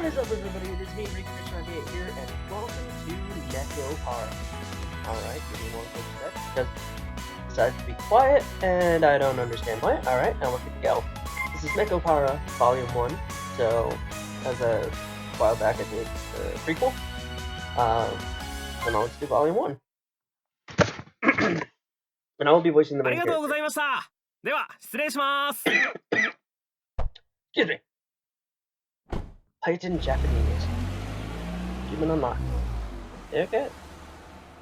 is up, everybody? It is me, Ricky here, and welcome to Nekopara. Alright, give me one quick sec, because I decided to be quiet, and I don't understand why. Alright, now we're good to go. This is Nekopara, Volume 1, so, as a while back I did the prequel, so now let's do Volume 1. And I will be voicing the main character. Excuse me. Python Japanese. Achievement unlocked. Okay. I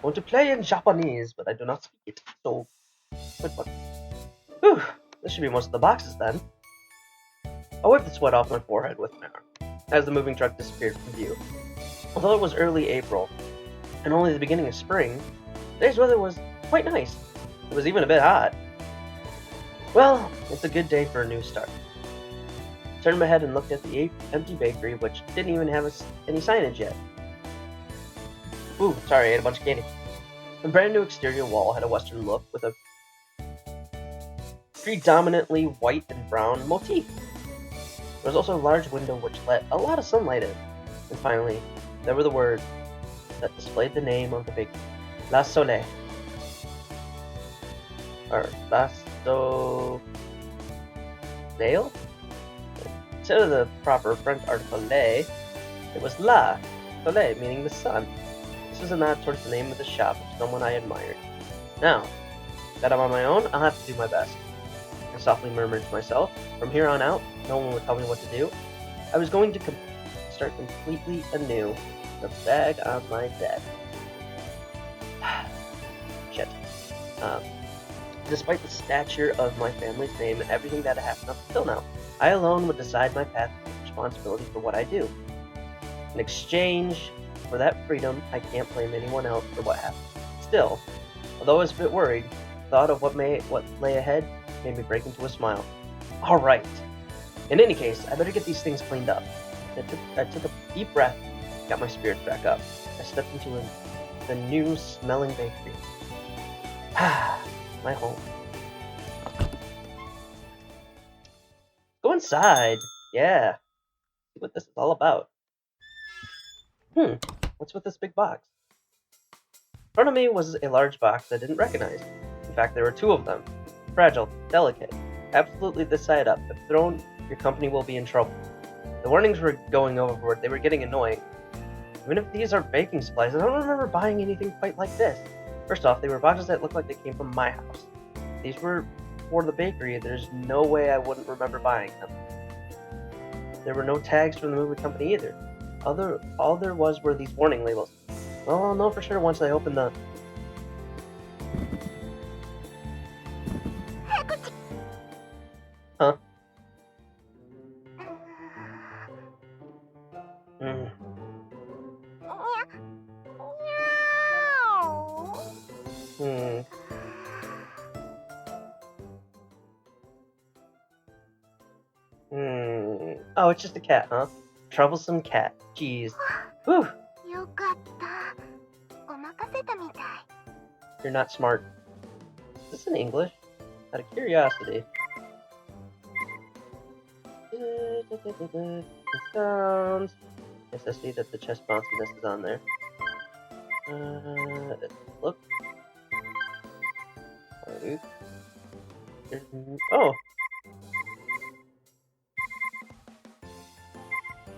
want to play in Japanese, but I do not speak it, so quick button. Whew, this should be most of the boxes then. I wiped the sweat off my forehead with my arm, as the moving truck disappeared from view. Although it was early April, and only the beginning of spring, today's weather was quite nice. It was even a bit hot. Well, it's a good day for a new start. Turned my head and looked at the empty bakery, which didn't even have any signage yet. Ooh, sorry, I ate a bunch of candy. The brand new exterior wall had a western look with a predominantly white and brown motif. There was also a large window which let a lot of sunlight in. And finally, there were the words that displayed the name of the bakery. La Soleil. Or La Soleil? Instead of the proper French article le, it was la soleil, meaning the sun. This was a nod towards the name of the shop of someone I admired. Now that I'm on my own, I'll have to do my best. I softly murmured to myself. From here on out, no one would tell me what to do. I was going to start completely anew. The bag on my bed. Shit. Despite the stature of my family's name and everything that had happened up until now, I alone would decide my path and responsibility for what I do. In exchange for that freedom, I can't blame anyone else for what happened. Still, although I was a bit worried, the thought of what lay ahead made me break into a smile. Alright. In any case, I better get these things cleaned up. I took a deep breath, got my spirits back up. I stepped into the new smelling bakery. My home. Go inside. Yeah. See what this is all about. What's with this big box? In front of me was a large box I didn't recognize. In fact, there were two of them. Fragile, delicate, absolutely this side up. If thrown, your company will be in trouble. The warnings were going overboard. They were getting annoying. Even if these are baking supplies, I don't remember buying anything quite like this. First off, they were boxes that looked like they came from my house. These were for the bakery. There's no way I wouldn't remember buying them. There were no tags from the movie company either. All there was were these warning labels. Well, I'll know for sure once I open the... Huh? Oh, it's just a cat, huh? Troublesome cat. Jeez. Whew. You're not smart. Is this in English? Out of curiosity. Sounds. Yes, I see that the chest bounciness is on there. Look. Oh.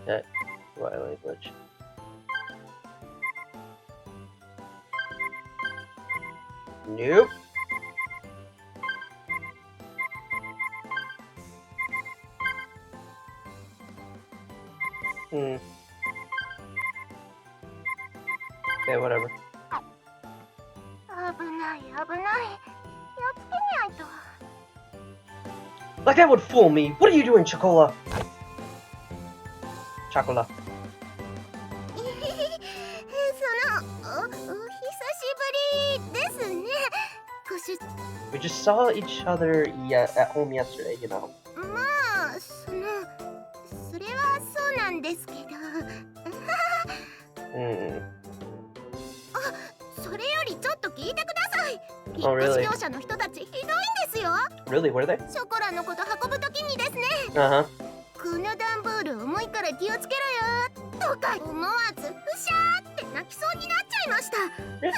That UI language. Nope. Okay, whatever. Like that would fool me. What are you doing, Chocola? Chocola. We just saw each other at home yesterday, you know. Oh, really? Really, were they? Uh-huh. この段ボール重いから気をつけろよとか思わずふしゃーって泣きそうになっちゃいました。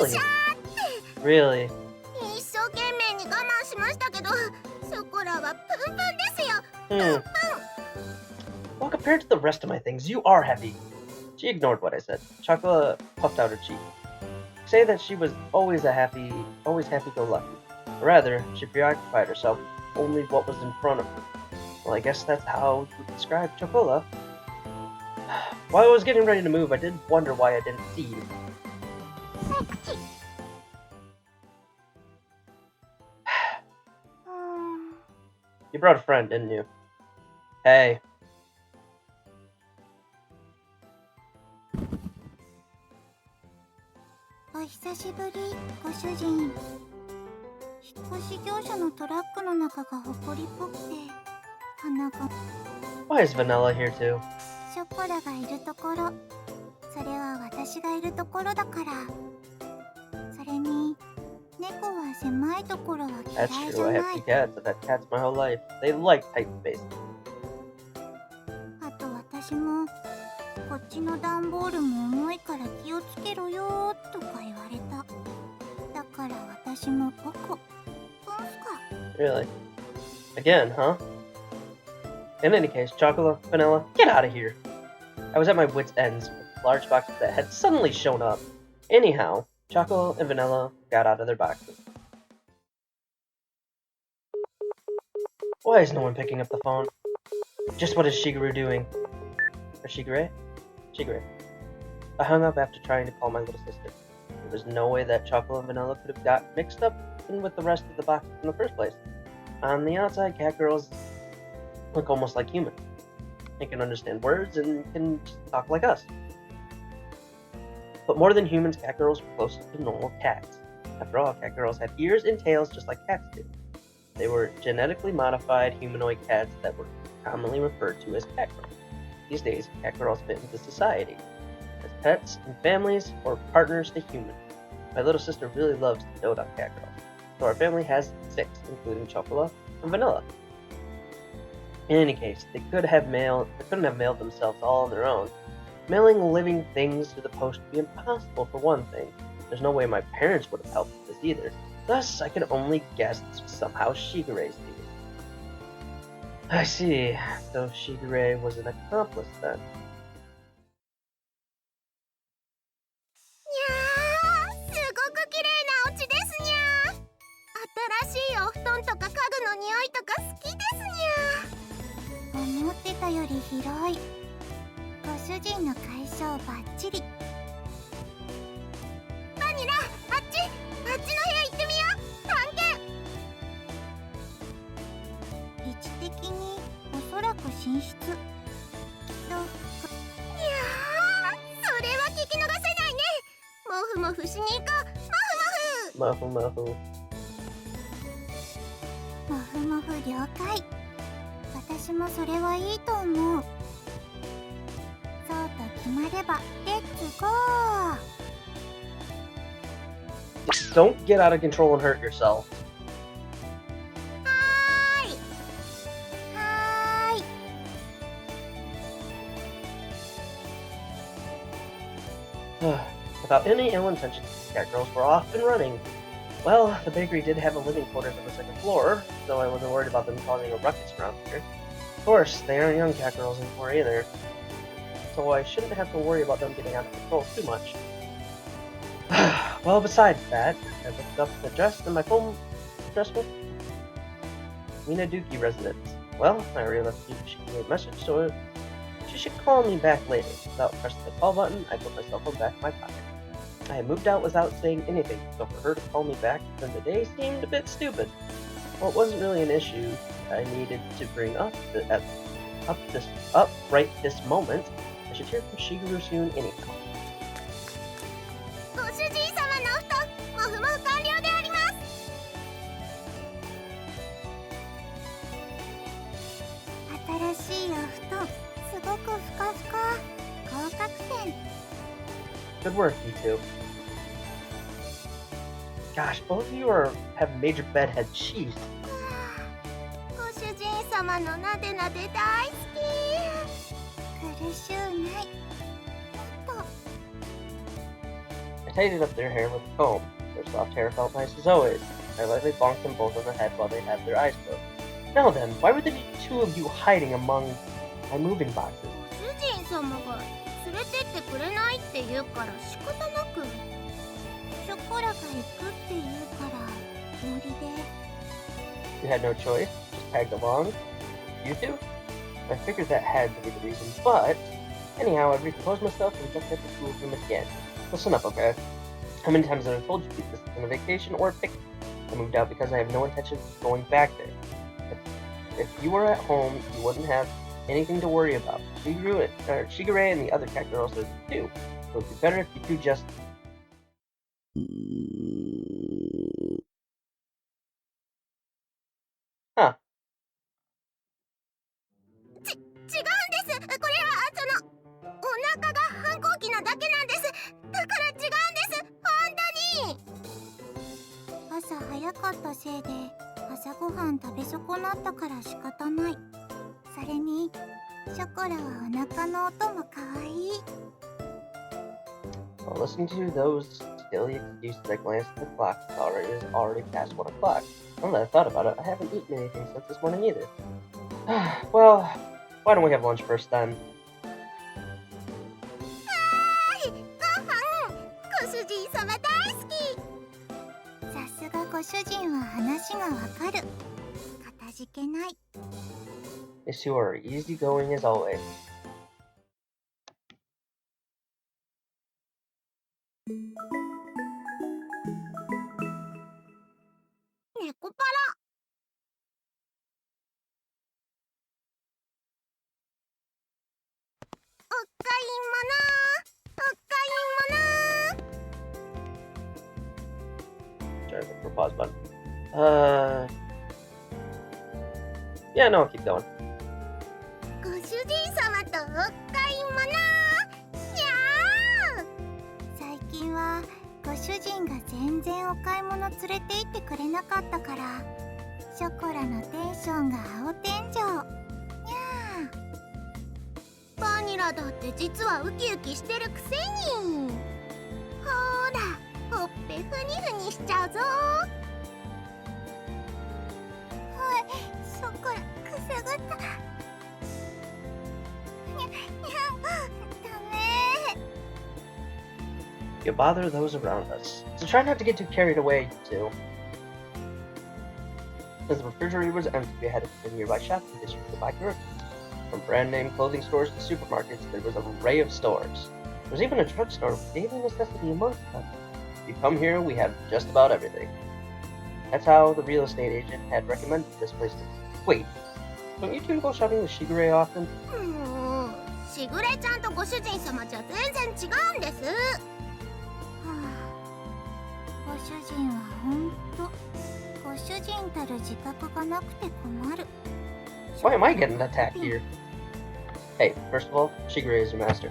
ふしゃーって。Really? 一生懸命に我慢しましたけど、ショコラはプンプンですよ。Well, compared to the rest of my things, you are happy. She ignored what I said. Chocolate puffed out her cheek. Say that she was always happy-go-lucky. Or rather, she preoccupied herself with only what was in front of her. Well, I guess that's how you describe Chocola. While I was getting ready to move, I did wonder why I didn't see you. You brought a friend, didn't you? Hey. お久しぶり、ご主人。引っ越し業者のトラックの中が埃っぽくて、鼻が。Why is Vanilla here too? ショコラがいるところ、それは私がいるところだから。それに、猫は狭いところは嫌い That's じゃ true. I な have い。 two cats. I've had cats my whole life. They like tight spaces. あと私も、こっちの段ボールも重いから気をつけろよーとか言われた。だから私もポコ。ポンスか。Really? Again, huh? In any case, Chocolate, Vanilla, get out of here. I was at my wits' ends with large boxes that had suddenly shown up. Anyhow, Chocolate and Vanilla got out of their boxes. Why is no one picking up the phone? Just what is Shigeru doing? Or Shigure? Shigure. I hung up after trying to call my little sister. There was no way that Chocolate and Vanilla could have got mixed up in with the rest of the boxes in the first place. On the outside, cat girls look almost like human. They can understand words and can talk like us. But more than humans, cat girls were closest to normal cats. After all, cat girls had ears and tails just like cats do. They were genetically modified humanoid cats that were commonly referred to as cat girls. These days, cat girls fit into society as pets and families or partners to humans. My little sister really loves to dote on cat girls, so our family has 6, including Chocolate and Vanilla. In any case, they couldn't have mailed themselves all on their own. Mailing living things to the post would be impossible for one thing. There's no way my parents would have helped with this either. Thus, I can only guess this was somehow Shigure's deal. I see. So Shigure was an accomplice then. すごく綺麗なお家ですにゃー。新しいお布団とか家具の匂いとか好きですにゃー。思ってたより広い。ご主人の解消バッチリ。バニラ、あっちの部屋行ってみよう。探検。位置的におそらく寝室。いやー、それは聞き逃せないね。もふもふしに行こう。もふもふ。もふもふ。もふもふ了解。私もそれはいいと思う。そうと決まればレッツゴー。 Don't get out of control and hurt yourself. はーい。はーい。Without any ill intentions, cat girls were off and running. Well, the bakery did have a living quarters on the second floor, so I wasn't worried about them causing a ruckus around here. Of course, they aren't young cat girls anymore either, so I shouldn't have to worry about them getting out of control too much. Well, besides that, I looked up the address in my phone address book. Minaduki residence. Well, I already left you a message, so she should call me back later. Without pressing the call button, I put my cell phone back in my pocket. I had moved out without saying anything, so for her to call me back then the day seemed a bit stupid. Well, it wasn't really an issue I needed to bring up right this moment. I should hear from Shigeru soon anyhow. ご主人様のお布団、もふもふ完了であります。新しいお布団、すごくふかふか。高額点。 Good work, you two. Gosh, both of you have major bedhead cheese. ご主人様のなでなで大好き。苦しゅうない。tidied up their hair with a comb. Their soft hair felt nice as always. I lightly bonked them both on the head while they had their eyes closed. Now then, why were the two of you hiding among my moving boxes? 主人様が連れてってくれないって言うから仕方なく。ショコラが行くって言うからノリで。You had no choice, just tagged along. You two? I figured that had to be the reason, but anyhow, I recomposed myself and looked at the school room again. Listen up, okay? How many times have I told you this isn't a vacation or a picnic? I moved out because I have no intention of going back there. If you were at home, you wouldn't have anything to worry about. Shigure and the other cat girls are too. So it'd be better if you two just... Huh. 違うんです。これはお腹が反抗期なだけなんです。だから違うんです。本当に。朝早かったせいで朝ごはん食べ損なったから仕方ない。それにショコラはお腹の音も可愛い。While listening to those silly excuses, I glanced at the clock. It is already past 1 o'clock. Now that I thought about it, I haven't eaten anything since this morning either. Well, why don't we have lunch first then? ご飯。ご主人様大好き。さすがご主人は話がわかる。かたじけない。Yes, you are easygoing as always. ネコパラ。お買い物。 Sorry, look for pause button. Yeah, no, I'll keep going. ご主人様とお買い物。やー。最近はご主人が全然お買い物連れて行ってくれなかったからショコラのテンションが青天井。にゃー。バニラだって実はウキウキしてるくせに。ほーら、ほっぺふにふにしちゃうぞ。はい、ショコラくすぐった。You bother those around us, so try not to get too carried away, you two. As the refrigerator was empty, we headed to the nearby shopping district to buy groceries. From brand name clothing stores to supermarkets, there was an array of stores. There was even a drugstore with daily necessity amongst them. If you come here, we have just about everything. That's how the real estate agent had recommended this place to me. Wait, don't you two go shopping with Shigure often? しぐれちゃんとご主人様じゃ全然違うんです。ご主人はほんとご主人たる自覚がなくて困る。 Why am I getting attacked here? Hey, first of all, Shigure is your master.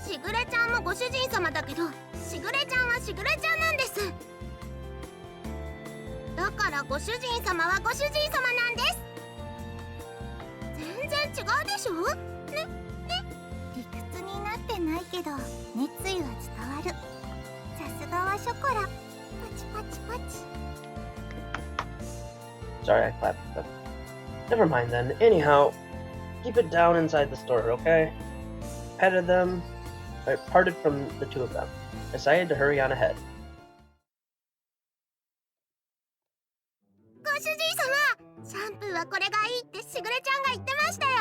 しぐれちゃんもご主人様だけどしぐれちゃんはしぐれちゃんなんです。だからご主人様はご主人様なんです。全然違うでしょ。ね、理屈になってないけど熱意は伝わる。さすがはショコラ。パチパチパチ。 Sorry, I clapped them. Never mind then. Anyhow, keep it down inside the store, okay? Petted them. I parted from the two of them. I decided to hurry on ahead. ご主人様、シャンプーはこれがいいってしぐれちゃんが言ってましたよ。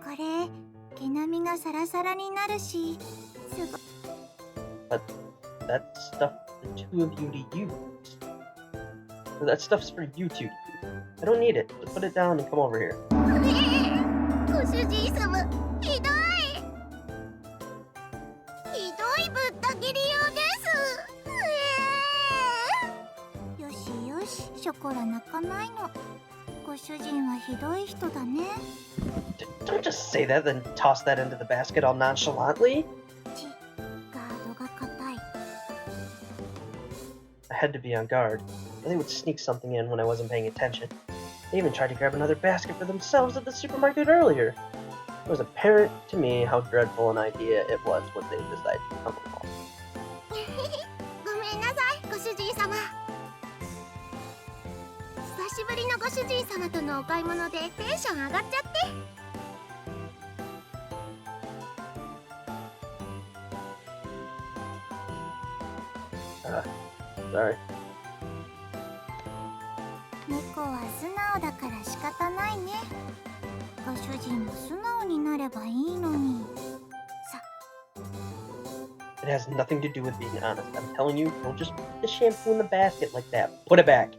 これ毛並みがサラサラになるし、すご。 But that stuff the two of you to use. That stuff's for you two to use. I don't need it. Just put it down and come over here. ご主人様、ひどい。ひどいぶった切りようです。よしよし、ショコラ泣かないの。ご主人はひどい人だね。Don't just say that, then toss that into the basket all nonchalantly. ガードが硬い。 I had to be on guard, or they would sneak something in when I wasn't paying attention. They even tried to grab another basket for themselves at the supermarket earlier. It was apparent to me how dreadful an idea it was when they decided to come along. ごめんなさい、ご主人様。久しぶりのご主人様とのお買い物でテンション上がっちゃって。Sorry. 猫は素直だから仕方ないね。ご主人も素直になればいいのに。さ。 It has nothing to do with being honest. I'm telling you, don't just put the shampoo in the basket like that. Put it back.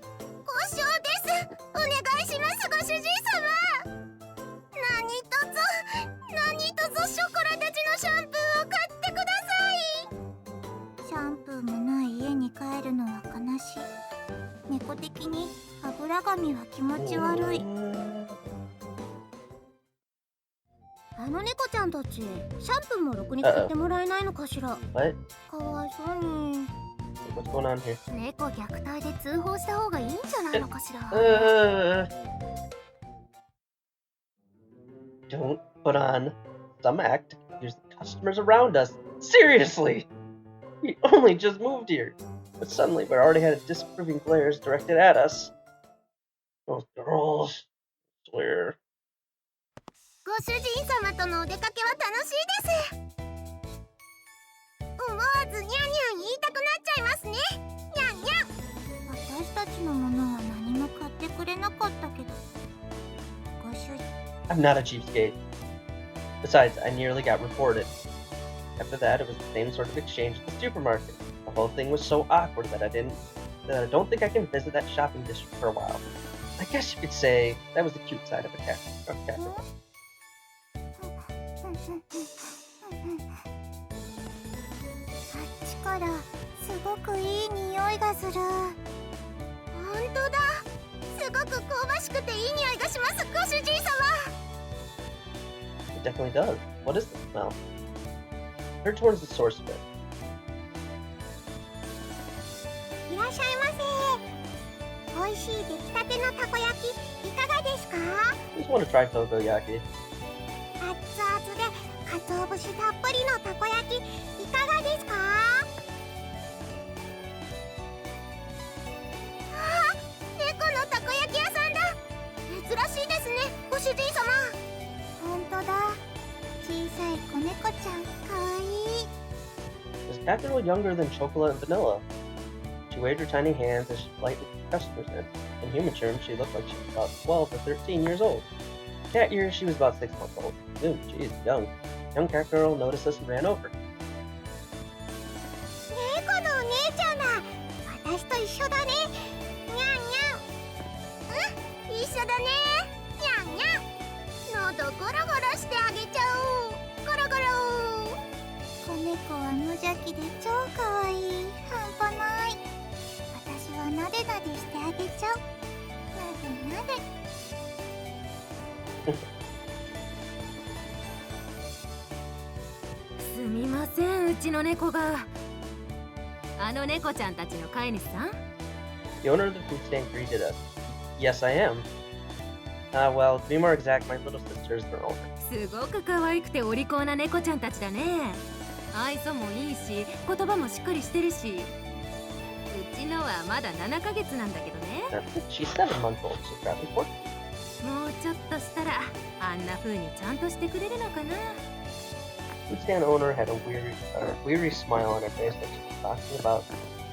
交渉です。お願いします、ご主人様。何とぞショコラたちのシャンプーを買ってください。シャンプーもない家に帰るのは悲しい。猫的に油髪は気持ち悪い。あの猫ちゃんたち、シャンプーもろくに買ってもらえないのかしら。What? かわいそうに。What's going on here? 猫虐待で通報した方がいいんじゃないのかしら。Don't put on some act to confuse the customers around us. Seriously! We only just moved here. But suddenly we already had disapproving glares directed at us. Those girls. I swear. ご主人様とのお出かけは楽しいです。思わずニャンニャン言いたくなっちゃいますね。ニャンニャン。私たちのものは何も買ってくれなかったけど。ご主人。I'm not a cheapskate. Besides, I nearly got reported. After that, it was the same sort of exchange at the supermarket. The whole thing was so awkward that I don't think I can visit that shopping district for a while. I guess you could say that was the cute side of a cat. Girl. あっちからすごくいい匂いがする。本当だ。すごく香ばしくていい匂いがします、ご主人様。It definitely does. What is the smell? Turn towards the source of it. いらっしゃいませ。美味しい出来たてのたこ焼きいかがですか？ I just want to try takoyaki. 熱々で鰹節たっぷりのたこ焼きいかがですか？あ、猫のたこ焼き屋さんだ。珍しいですね、ご主人様。本当だ。小さい子猫ちゃん、かわいい。This cat girl younger than chocolate and vanilla. She waved her tiny hands as she politely took customers in. In human terms, she looked like she was about 12 or 13 years old. Cat years, she was about 6 months old. Ooh, she's young. Young cat girl noticed us and ran over. 猫のお姉ちゃんだ。私と一緒だね。にゃんにゃん。うん、一緒だね。にゃんにゃん。喉ゴロゴロしてあげちゃおう。ゴロゴロ。子猫は無邪気で超かわいい。半端ない。私はなでなでしてあげちゃう。なでなで。すみません、うちの猫が。あの猫ちゃんたちの飼い主さん？ The owner of the food stand greeted us. Yes, I am. Well, to be more exact, my little sister is their owner. すごく可愛くてお利口な猫ちゃんたちだね。愛想もいいし、言葉もしっかりしてるし。うちのはまだ7ヶ月なんだけどね。She's 7 months old. She's probably 4. もうちょっとしたらあんな風にちゃんとしてくれるのかな。The food stand owner had a weary smile on her face like she was talking about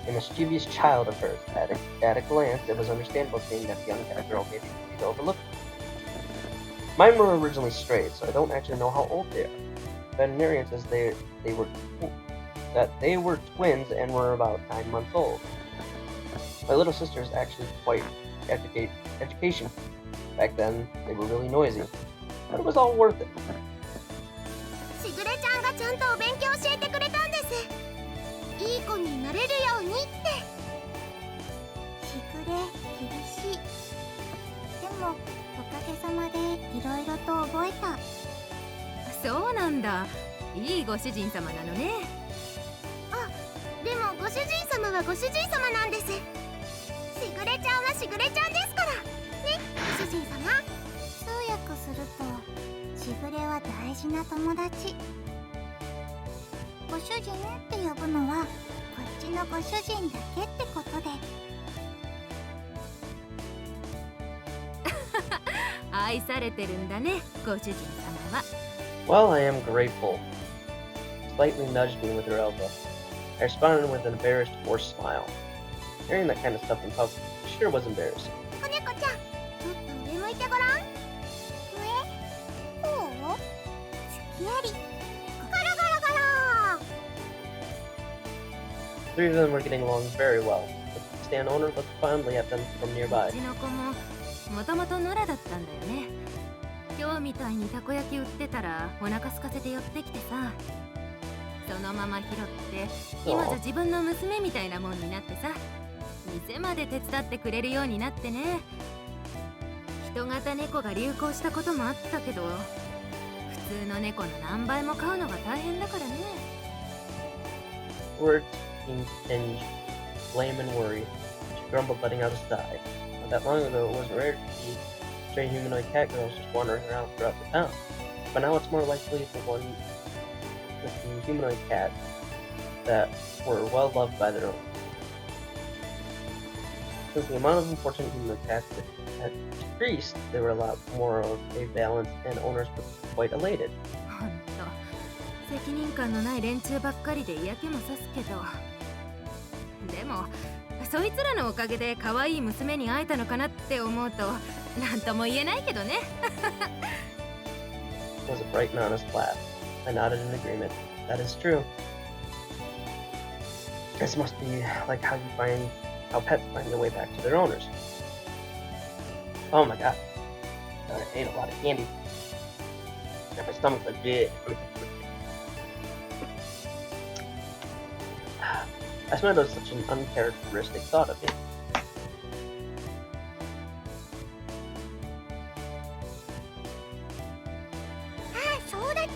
a mischievous child of hers. At a glance, it was understandable seeing that the young cat girl may be easy to overlook. Mine were originally strays, so I don't actually know how old they are. The veterinarian says they were twins and were about 9 months old. My little sister is actually quite education. Back then, they were really noisy, but it was all worth it. しぐれちゃんがちゃんとお勉強教えてくれたんです。いい子になれるようにって。しぐれ、厳しい。でも、おかげさまでいろいろと覚えた。そうなんだ。いいご主人様なのね。あ、でもご主人様はご主人様なんです。しぐれちゃんはしぐれちゃんですからね、ご主人様。通訳すると、ししぐれは大事な友達。ご主人って呼ぶのはこっちのご主人だけってことで。愛されてるんだね、ご主人様は。Well, I am grateful. Slightly nudged me with her elbow. I responded with an embarrassed, forced smile. Hearing that kind of stuff in public sure was embarrassing. 子猫ちゃん、ちょっと上向いてごらん。上？こう？つきあり。ガラガラガラ。 The three of them were getting along very well. The stand owner looked fondly at them from う nearby. ちの子ももともと野良だったんだよね。今日みたいにたこ焼き売ってたらお腹空かせて寄ってきてさ、そのまま拾って今じゃ自分の娘みたいなもんになってさ、店まで手伝ってくれるようになってね。人型猫が流行したこともあったけど、普通の猫の何倍も飼うのが大変だからね。 Words seemed tinged, blame and worry. She grumbled, letting out a sigh. Not that long ago, it wasn't rare to see stray humanoid cat girls just wandering around throughout the town. But now it's more likely the one with the humanoid cat that were well loved by their owners. Since the amount of unfortunate humanoid cats had decreased, they were a lot more of a balance, and owners were quite elated. ほんと責任感のない連中ばっかりで嫌気もさすけど、でもそいつらのおかげで可愛い娘に会えたのかなって思うとなんとも言えないけどね。 It was a bright and honest laugh. I nodded in agreement. That is true. This must be like how pets find their way back to their owners. Oh my god. I ate a lot of candy. And my stomach's like, yeah. I smelled as such an uncharacteristic thought of me. そうだった。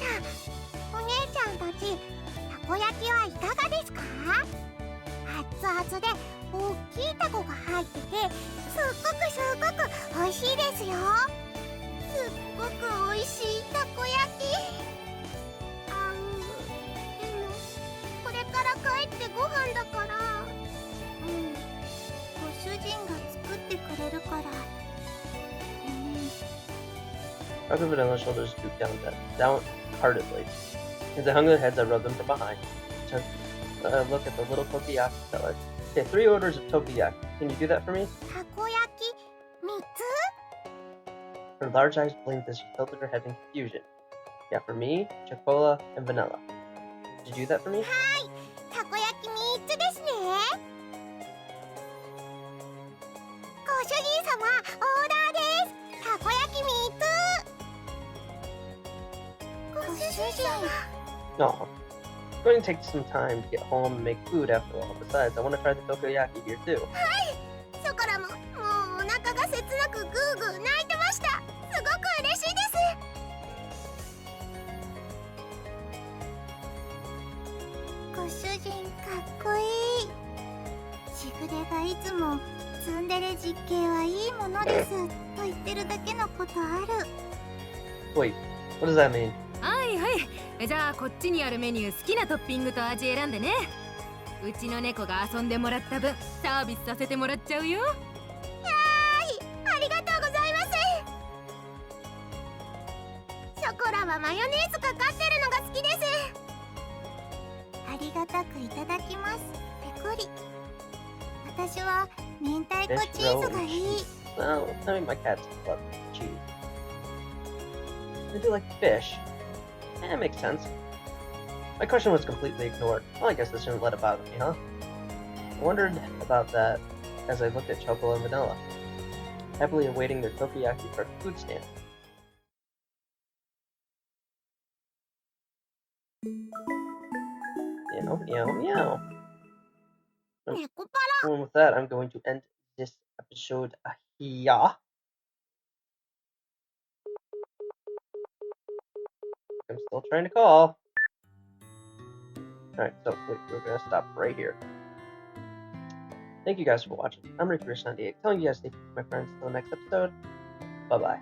お姉ちゃんたち、たこ焼きはいかがですか？熱々で大きいたこが入ってて、すっごく美味しいですよ。すっごく美味しいたこ焼き。でもこれから帰ってご飯だから。ご主人が作ってくれるから。Dr. Vanilla's shoulders drooped downheartedly. As they hung their heads, I rubbed them from behind. Took a look at the little tokiyaki seller. Okay, 3 orders of tokiyaki. Can you do that for me? たこ焼き3つ？ Her large eyes blinked as she tilted her head in confusion. Yeah, for me, chocola, and vanilla. Did you do that for me? たこ焼き3つですね。ご主人様、オーダーです。たこ焼き3つ。ご主人様。 No. It's going to take some time to get home and make food after all. Besides, I want to try the takoyaki here too. ソコラも、もうお腹が切なくグーグー泣いてました。すごく嬉しいです。ご主人かっこいい。しぐれがいつもツンデレ実刑はいいものですと言ってるだけのことある。 Wait, what does that mean? はいはい、じゃあこっちにあるメニュー好きなトッピングと味選んでね。うちの猫が遊んでもらった分サービスさせてもらっちゃうよ。ありがとうございます。ショコラはマヨネーズかかってるのが好きです。ありがたくいただきます。ペコリ。私は明太子 Fish チーズ roll が and いい。 cheese. No, I mean my cats love cheese. They do like fish. That makes sense. My question was completely ignored. Well, I guess this shouldn't let it bother me, huh? I wondered about that as I looked at chocolate and vanilla, happily awaiting their tokiyaki for the food stand. Meow, meow, meow. ネコパ And with that, I'm going to end this episode here. I'm still trying to call. Alright, so we're gonna stop right here. Thank you guys for watching. I'm Ricky 98, telling you guys to stay tuned, my friends. Until the next episode, bye bye.